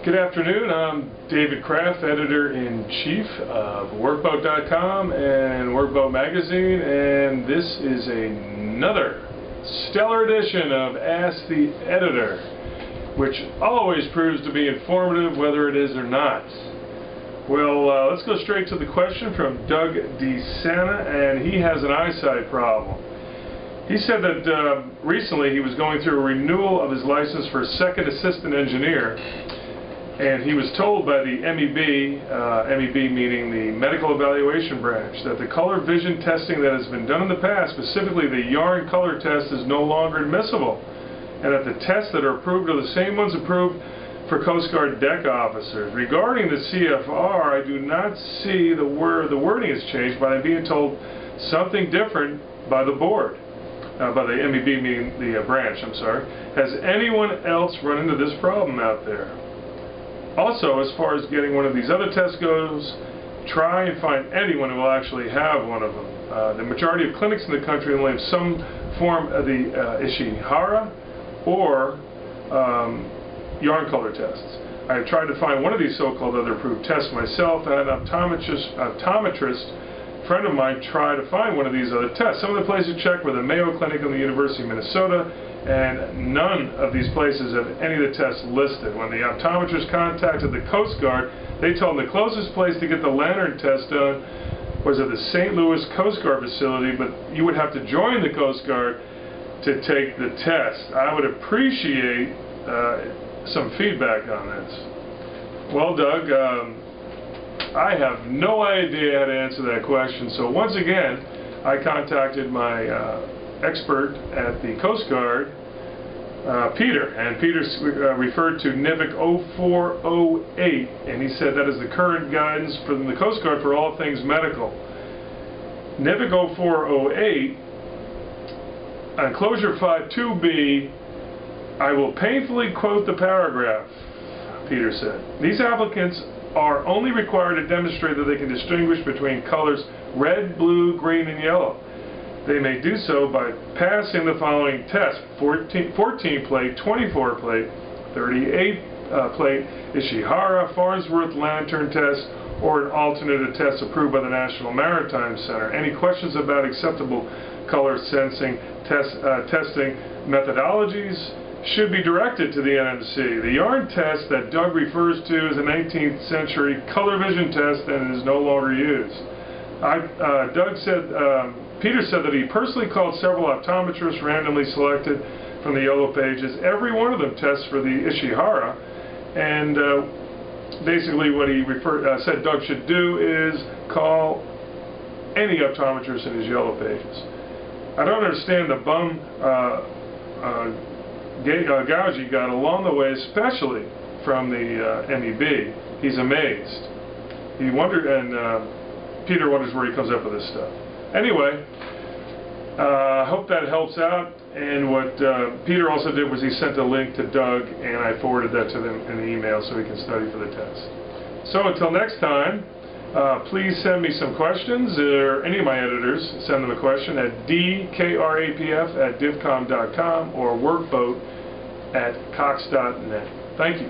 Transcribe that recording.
Good afternoon. I'm David Krapf, Editor-in-Chief of WorkBoat.com and WorkBoat Magazine, and this is another stellar edition of Ask the Editor, which always proves to be informative whether it is or not. Well, let's go straight to the question from Doug DeSanta, and he has an eyesight problem. He said that recently he was going through a renewal of his license for second assistant engineer, and he was told by the MEB meaning the Medical Evaluation Branch, that the color vision testing that has been done in the past, specifically the yarn color test, is no longer admissible, and that the tests that are approved are the same ones approved for Coast Guard deck officers. Regarding the CFR, I do not see the wording has changed, but I'm being told something different by the board. By the MEB meaning the branch, I'm sorry. Has anyone else run into this problem out there? Also, as far as getting one of these other tests goes, try and find anyone who will actually have one of them. The majority of clinics in the country only have some form of the Ishihara or yarn color tests. I have tried to find one of these so-called other approved tests myself, and an optometrist friend of mine tried to find one of these other tests. Some of the places checked were the Mayo Clinic and the University of Minnesota, and none of these places have any of the tests listed. When the optometrist contacted the Coast Guard, they told them the closest place to get the lantern test done was at the St. Louis Coast Guard facility, but you would have to join the Coast Guard to take the test. I would appreciate some feedback on this. Well, Doug, I have no idea how to answer that question, so once again I contacted my expert at the Coast Guard, Peter, and Peter referred to NIVIC 0408, and he said that is the current guidance from the Coast Guard for all things medical. NIVIC 0408, on Closure 52B, I will painfully quote the paragraph, Peter said. These applicants are only required to demonstrate that they can distinguish between colors red, blue, green, and yellow. They may do so by passing the following tests: 14 plate, 24 plate, 38 plate Ishihara, Farnsworth lantern test, or an alternative test approved by the National Maritime Center. Any questions about acceptable color sensing testing methodologies should be directed to the NMC. The yarn test that Doug refers to is a 19th century color vision test and is no longer used. Peter said that he personally called several optometrists randomly selected from the yellow pages. Every one of them tests for the Ishihara, and basically what he said Doug should do is call any optometrist in his yellow pages. I don't understand the bum gouge he got along the way, especially from the MEB. He's amazed. He wondered, and Peter wonders where he comes up with this stuff. Anyway, I hope that helps out. And what Peter also did was he sent a link to Doug, and I forwarded that to them in the email so he can study for the test. So until next time, please send me some questions, or any of my editors send them a question at dkrapf@divcom.com or workboat@cox.net. Thank you.